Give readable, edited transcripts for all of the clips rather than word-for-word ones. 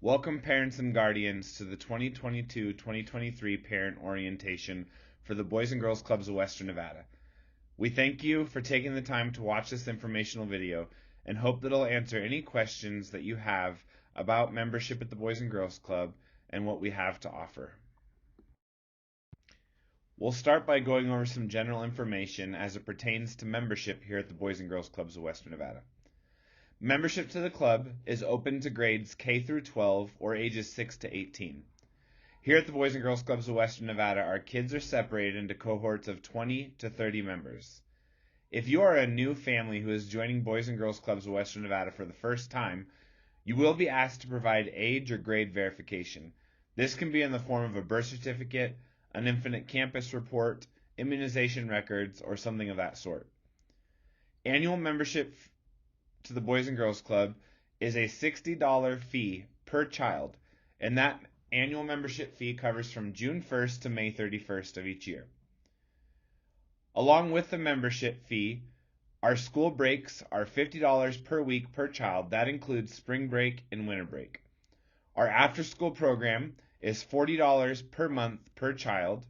Welcome parents and guardians to the 2022-2023 Parent Orientation for the Boys and Girls Clubs of Western Nevada. We thank you for taking the time to watch this informational video and hope that it'll answer any questions that you have about membership at the Boys and Girls Club and what we have to offer. We'll start by going over some general information as it pertains to membership here at the Boys and Girls Clubs of Western Nevada. Membership to the club is open to grades K through 12 or ages 6 to 18. Here at the Boys and Girls Clubs of Western Nevada, our kids are separated into cohorts of 20 to 30 members. If you are a new family who is joining Boys and Girls Clubs of Western Nevada for the first time, you will be asked to provide age or grade verification. This can be in the form of a birth certificate, an Infinite Campus report, immunization records, or something of that sort. Annual membership to the Boys and Girls Club is a $60 fee per child, and that annual membership fee covers from June 1st to May 31st of each year. Along with the membership fee, our school breaks are $50 per week per child. That includes spring break and winter break. Our after-school program is $40 per month per child,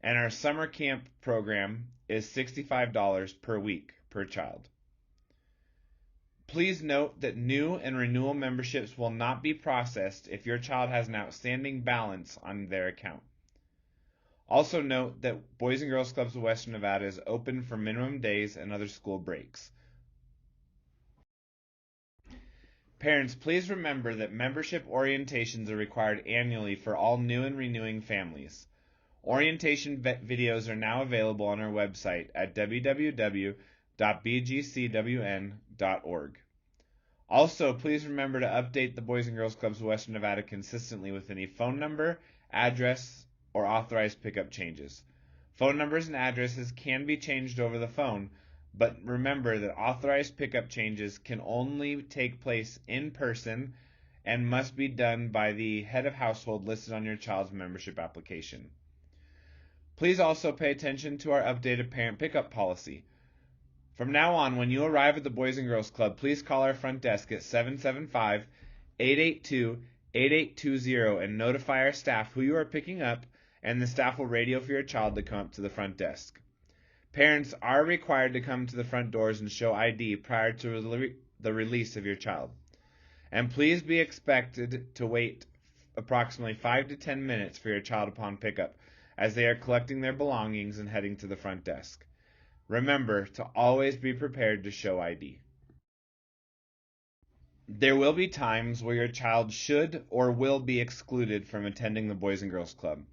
and our summer camp program is $65 per week per child. Please note that new and renewal memberships will not be processed if your child has an outstanding balance on their account. Also note that Boys and Girls Clubs of Western Nevada is open for minimum days and other school breaks. Parents, please remember that membership orientations are required annually for all new and renewing families. Orientation videos are now available on our website at www.bgcwn.org. Also, please remember to update the Boys and Girls Clubs of Western Nevada consistently with any phone number, address, or authorized pickup changes. Phone numbers and addresses can be changed over the phone, but remember that authorized pickup changes can only take place in person and must be done by the head of household listed on your child's membership application. Please also pay attention to our updated parent pickup policy. From now on, when you arrive at the Boys and Girls Club, please call our front desk at 775-882-8820 and notify our staff who you are picking up, and the staff will radio for your child to come up to the front desk. Parents are required to come to the front doors and show ID prior to the release of your child. And please be expected to wait approximately 5 to 10 minutes for your child upon pickup, as they are collecting their belongings and heading to the front desk. Remember to always be prepared to show ID. There will be times where your child should or will be excluded from attending the Boys and Girls Club.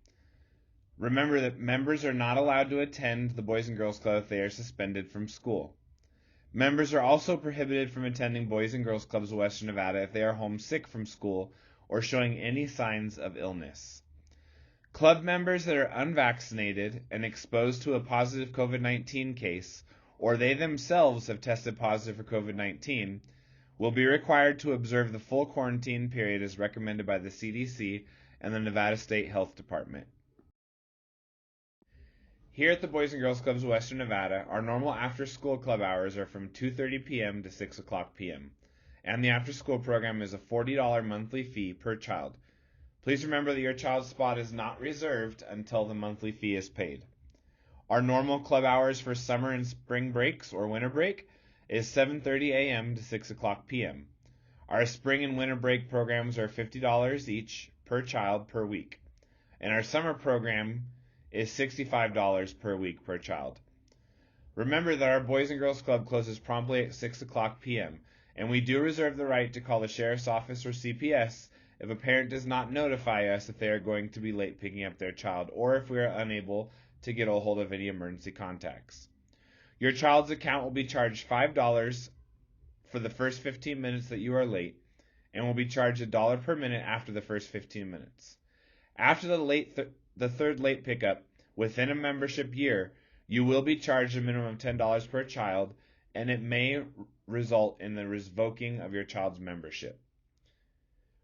Remember that members are not allowed to attend the Boys and Girls Club if they are suspended from school. Members are also prohibited from attending Boys and Girls Clubs of Western Nevada if they are homesick from school or showing any signs of illness. Club members that are unvaccinated and exposed to a positive COVID-19 case, or they themselves have tested positive for COVID-19, will be required to observe the full quarantine period as recommended by the CDC and the Nevada State Health Department. Here at the Boys and Girls Clubs of Western Nevada, our normal after-school club hours are from 2:30 p.m. to 6 o'clock p.m., and the after-school program is a $40 monthly fee per child. Please remember that your child's spot is not reserved until the monthly fee is paid. Our normal club hours for summer and spring breaks or winter break is 7:30 a.m. to 6 o'clock p.m. Our spring and winter break programs are $50 each per child per week, and our summer program is $65 per week per child. Remember that our Boys and Girls Club closes promptly at 6 o'clock p.m., and we do reserve the right to call the Sheriff's Office or CPS if a parent does not notify us if they are going to be late picking up their child, or if we are unable to get a hold of any emergency contacts. Your child's account will be charged $5 for the first 15 minutes that you are late, and will be charged $1 per minute after the first 15 minutes. After the third late pickup within a membership year, you will be charged a minimum of $10 per child, and it may result in the revoking of your child's membership.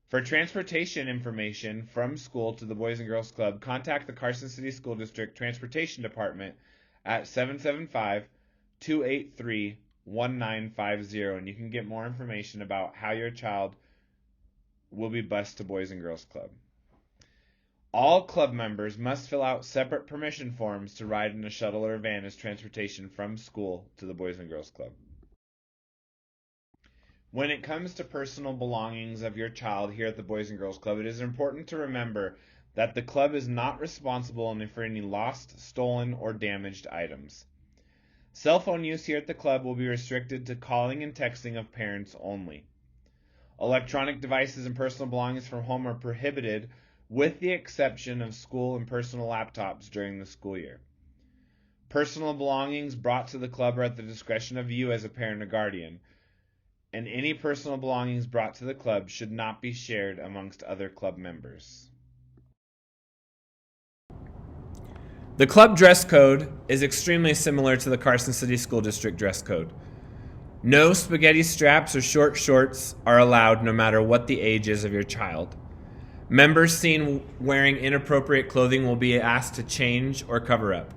For transportation information from school to the Boys and Girls Club, contact the Carson City School District Transportation Department at 775-283-1950, and you can get more information about how your child will be bused to Boys and Girls Club. All club members must fill out separate permission forms to ride in a shuttle or van as transportation from school to the Boys and Girls Club. When it comes to personal belongings of your child here at the Boys and Girls Club, it is important to remember that the club is not responsible for any lost, stolen, or damaged items. Cell phone use here at the club will be restricted to calling and texting of parents only. Electronic devices and personal belongings from home are prohibited with the exception of school and personal laptops during the school year. Personal belongings brought to the club are at the discretion of you as a parent or guardian, and any personal belongings brought to the club should not be shared amongst other club members. The club dress code is extremely similar to the Carson City School District dress code. No spaghetti straps or short shorts are allowed no matter what the age is of your child. Members seen wearing inappropriate clothing will be asked to change or cover up.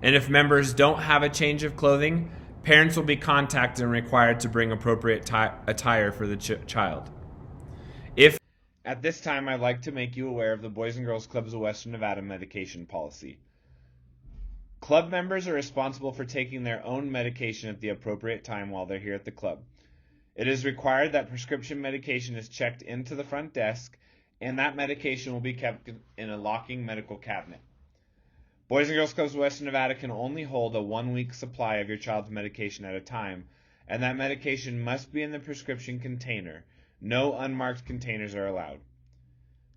And if members don't have a change of clothing, parents will be contacted and required to bring appropriate attire for the child. At this time, I'd like to make you aware of the Boys and Girls Clubs of Western Nevada medication policy. Club members are responsible for taking their own medication at the appropriate time while they're here at the club. It is required that prescription medication is checked into the front desk, and that medication will be kept in a locking medical cabinet. Boys and Girls Clubs of Western Nevada can only hold a 1-week supply of your child's medication at a time, and that medication must be in the prescription container. No unmarked containers are allowed.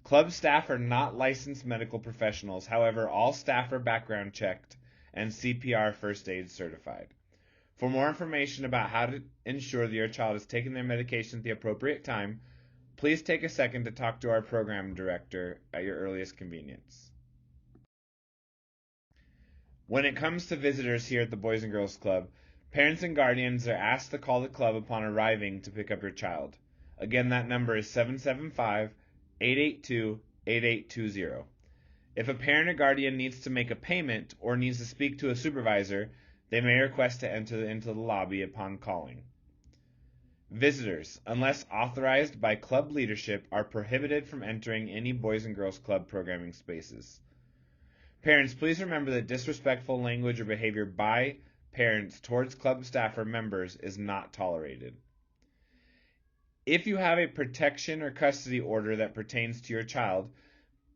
Club staff are not licensed medical professionals. However, all staff are background checked and CPR first aid certified. For more information about how to ensure that your child is taking their medication at the appropriate time, please take a second to talk to our program director at your earliest convenience. When it comes to visitors here at the Boys and Girls Club, parents and guardians are asked to call the club upon arriving to pick up your child. Again, that number is 775-882-8820. If a parent or guardian needs to make a payment or needs to speak to a supervisor, they may request to enter into the lobby upon calling. Visitors, unless authorized by club leadership, are prohibited from entering any Boys and Girls Club programming spaces. Parents, please remember that disrespectful language or behavior by parents towards club staff or members is not tolerated. If you have a protection or custody order that pertains to your child,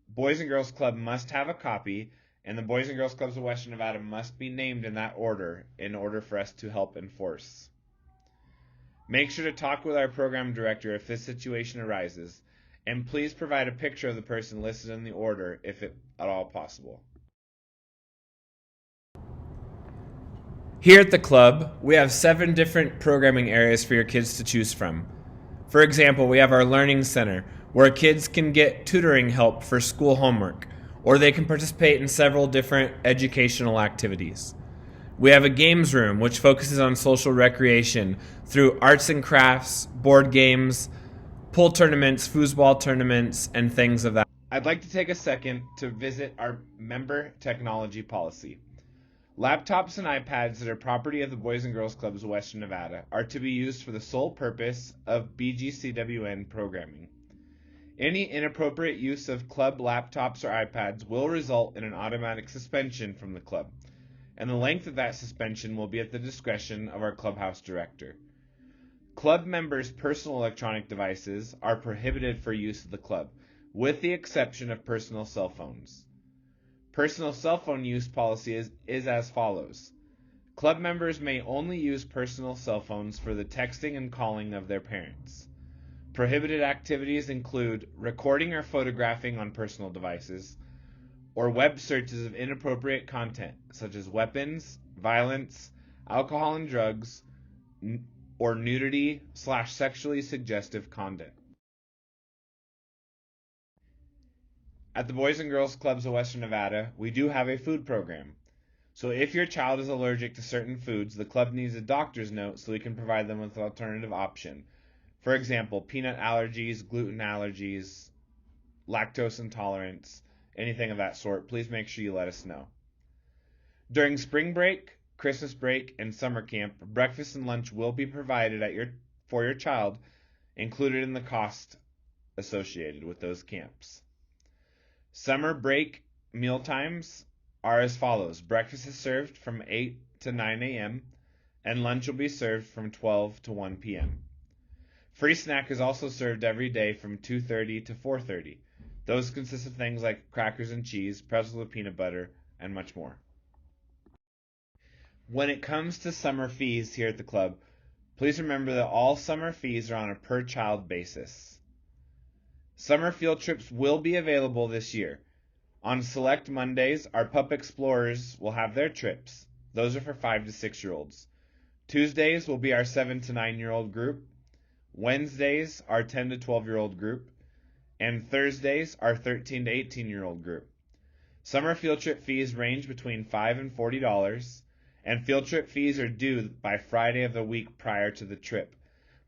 Boys and Girls Club must have a copy, and the Boys and Girls Clubs of Western Nevada must be named in that order in order for us to help enforce. Make sure to talk with our program director if this situation arises, and please provide a picture of the person listed in the order if at all possible. Here at the club, we have 7 different programming areas for your kids to choose from. For example, we have our Learning Center, where kids can get tutoring help for school homework, or they can participate in several different educational activities. We have a games room, which focuses on social recreation through arts and crafts, board games, pool tournaments, foosball tournaments, and things of that. I'd like to take a second to visit our member technology policy. Laptops and iPads that are property of the Boys and Girls Clubs of Western Nevada are to be used for the sole purpose of BGCWN programming. Any inappropriate use of club laptops or iPads will result in an automatic suspension from the club, and the length of that suspension will be at the discretion of our clubhouse director. Club members' personal electronic devices are prohibited for use of the club, with the exception of personal cell phones. Personal cell phone use policy is as follows. Club members may only use personal cell phones for the texting and calling of their parents. Prohibited activities include recording or photographing on personal devices, or web searches of inappropriate content, such as weapons, violence, alcohol and drugs, or nudity/sexually suggestive content. At the Boys and Girls Clubs of Western Nevada, we do have a food program. So if your child is allergic to certain foods, the club needs a doctor's note so we can provide them with an alternative option. For example, peanut allergies, gluten allergies, lactose intolerance, anything of that sort. Please make sure you let us know. During spring break, Christmas break, and summer camp, breakfast and lunch will be provided for your child, included in the cost associated with those camps. Summer break meal times are as follows. Breakfast is served from 8 to 9 a.m., and lunch will be served from 12 to 1 p.m. Free snack is also served every day from 2:30 to 4:30. Those consist of things like crackers and cheese, pretzels with peanut butter, and much more. When it comes to summer fees here at the club, please remember that all summer fees are on a per-child basis. Summer field trips will be available this year. On select Mondays, our Pup Explorers will have their trips. Those are for 5 to 6-year-olds. Tuesdays will be our 7 to 9-year-old group. Wednesdays, our 10 to 12-year-old group. And Thursdays, our 13 to 18-year-old group. Summer field trip fees range between $5 and $40, and field trip fees are due by Friday of the week prior to the trip.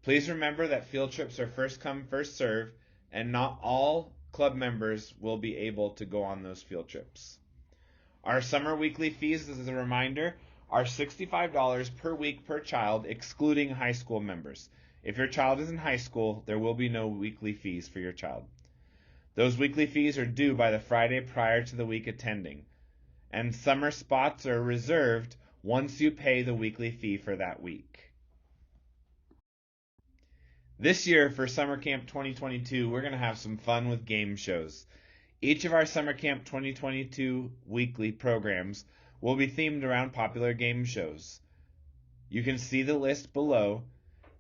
Please remember that field trips are first come, first serve, and not all club members will be able to go on those field trips. Our summer weekly fees, as a reminder, are $65 per week per child, excluding high school members. If your child is in high school, there will be no weekly fees for your child. Those weekly fees are due by the Friday prior to the week attending, and summer spots are reserved once you pay the weekly fee for that week. This year for Summer Camp 2022, we're going to have some fun with game shows. Each of our Summer Camp 2022 weekly programs will be themed around popular game shows. You can see the list below.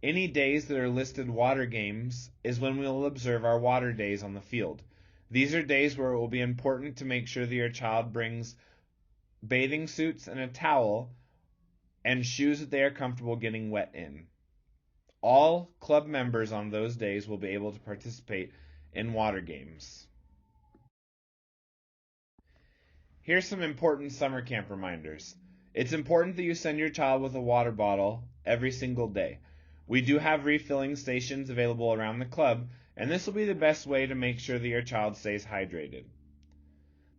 Any days that are listed water games is when we will observe our water days on the field. These are days where it will be important to make sure that your child brings bathing suits and a towel and shoes that they are comfortable getting wet in. All club members on those days will be able to participate in water games. Here's some important summer camp reminders. It's important that you send your child with a water bottle every single day. We do have refilling stations available around the club, and this will be the best way to make sure that your child stays hydrated.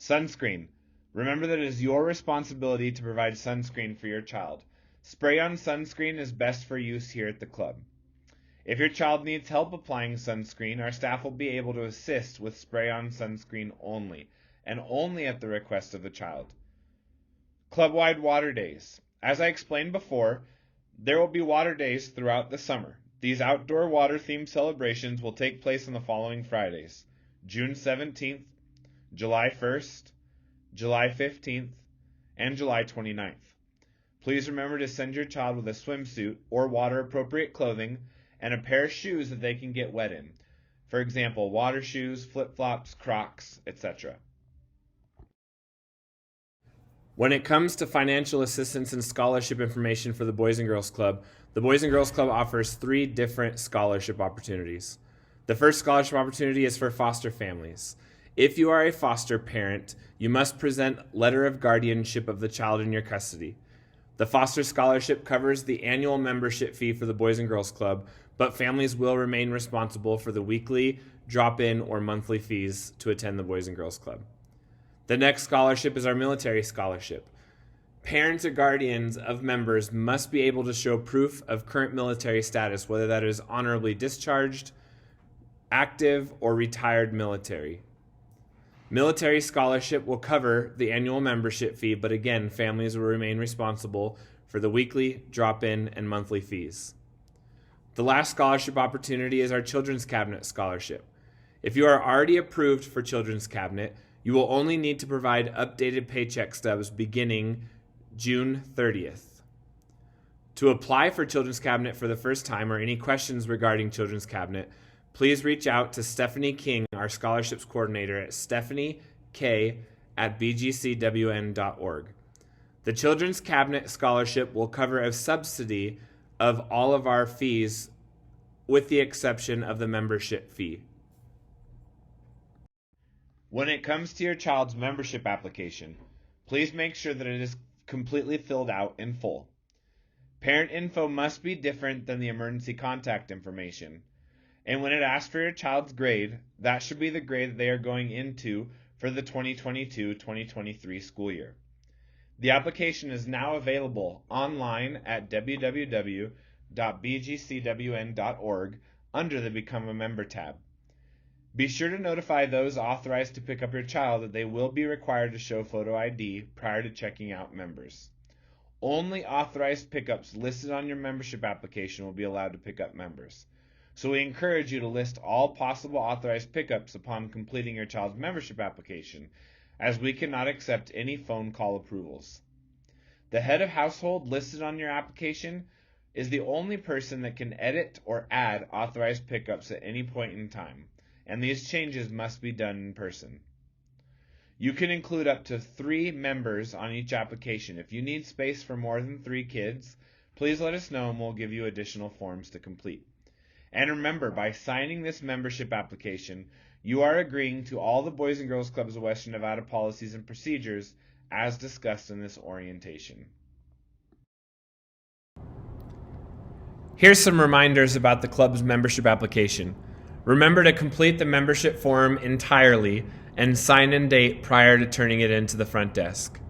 Sunscreen. Remember that it is your responsibility to provide sunscreen for your child. Spray-on sunscreen is best for use here at the club. If your child needs help applying sunscreen, our staff will be able to assist with spray-on sunscreen only, and only at the request of the child. Club-wide water days. As I explained before, there will be water days throughout the summer. These outdoor water-themed celebrations will take place on the following Fridays: June 17th, July 1st, July 15th, and July 29th. Please remember to send your child with a swimsuit or water-appropriate clothing and a pair of shoes that they can get wet in. For example, water shoes, flip-flops, Crocs, etc. When it comes to financial assistance and scholarship information for the Boys and Girls Club, the Boys and Girls Club offers 3 different scholarship opportunities. The first scholarship opportunity is for foster families. If you are a foster parent, you must present letter of guardianship of the child in your custody. The foster scholarship covers the annual membership fee for the Boys and Girls Club, but families will remain responsible for the weekly, drop-in, or monthly fees to attend the Boys and Girls Club. The next scholarship is our military scholarship. Parents or guardians of members must be able to show proof of current military status, whether that is honorably discharged, active, or retired military. Military scholarship will cover the annual membership fee, but again, families will remain responsible for the weekly, drop-in, and monthly fees. The last scholarship opportunity is our Children's Cabinet Scholarship. If you are already approved for Children's Cabinet, you will only need to provide updated paycheck stubs beginning June 30th. To apply for Children's Cabinet for the first time or any questions regarding Children's Cabinet, please reach out to Stephanie King, our scholarships coordinator, at stephaniek@bgcwn.org. The Children's Cabinet Scholarship will cover a subsidy of all of our fees with the exception of the membership fee. When it comes to your child's membership application, please make sure that it is completely filled out in full. Parent info must be different than the emergency contact information. And when it asks for your child's grade, that should be the grade that they are going into for the 2022-2023 school year. The application is now available online at www.bgcwn.org under the Become a Member tab. Be sure to notify those authorized to pick up your child that they will be required to show photo ID prior to checking out members. Only authorized pickups listed on your membership application will be allowed to pick up members. So we encourage you to list all possible authorized pickups upon completing your child's membership application, as we cannot accept any phone call approvals. The head of household listed on your application is the only person that can edit or add authorized pickups at any point in time, and these changes must be done in person. You can include up to 3 members on each application. If you need space for more than 3 kids, please let us know and we'll give you additional forms to complete. And remember, by signing this membership application, you are agreeing to all the Boys and Girls Clubs of Western Nevada policies and procedures as discussed in this orientation. Here's some reminders about the club's membership application. Remember to complete the membership form entirely and sign and date prior to turning it into the front desk.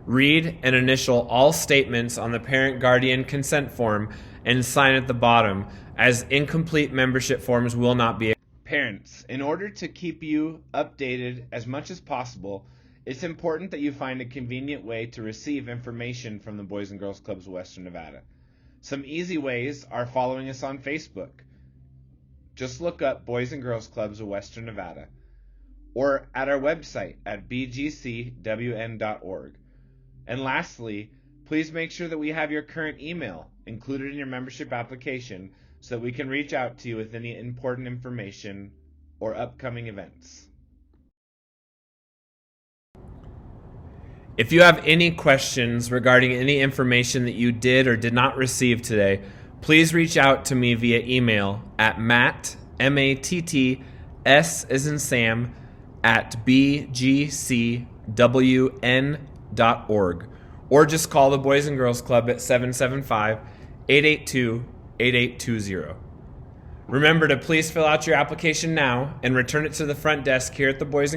Read and initial all statements on the parent-guardian consent form and sign at the bottom, as incomplete membership forms will not be. Parents, in order to keep you updated as much as possible, it's important that you find a convenient way to receive information from the Boys and Girls Clubs of Western Nevada. Some easy ways are following us on Facebook. Just look up Boys and Girls Clubs of Western Nevada, or at our website at bgcwn.org. And lastly, please make sure that we have your current email included in your membership application so that we can reach out to you with any important information or upcoming events. If you have any questions regarding any information that you did or did not receive today, please reach out to me via email at matt, M-A-T-T-S as in Sam, at bgcwn.org, or just call the Boys and Girls Club at 775-882-8820. Remember to please fill out your application now and return it to the front desk here at the Boys and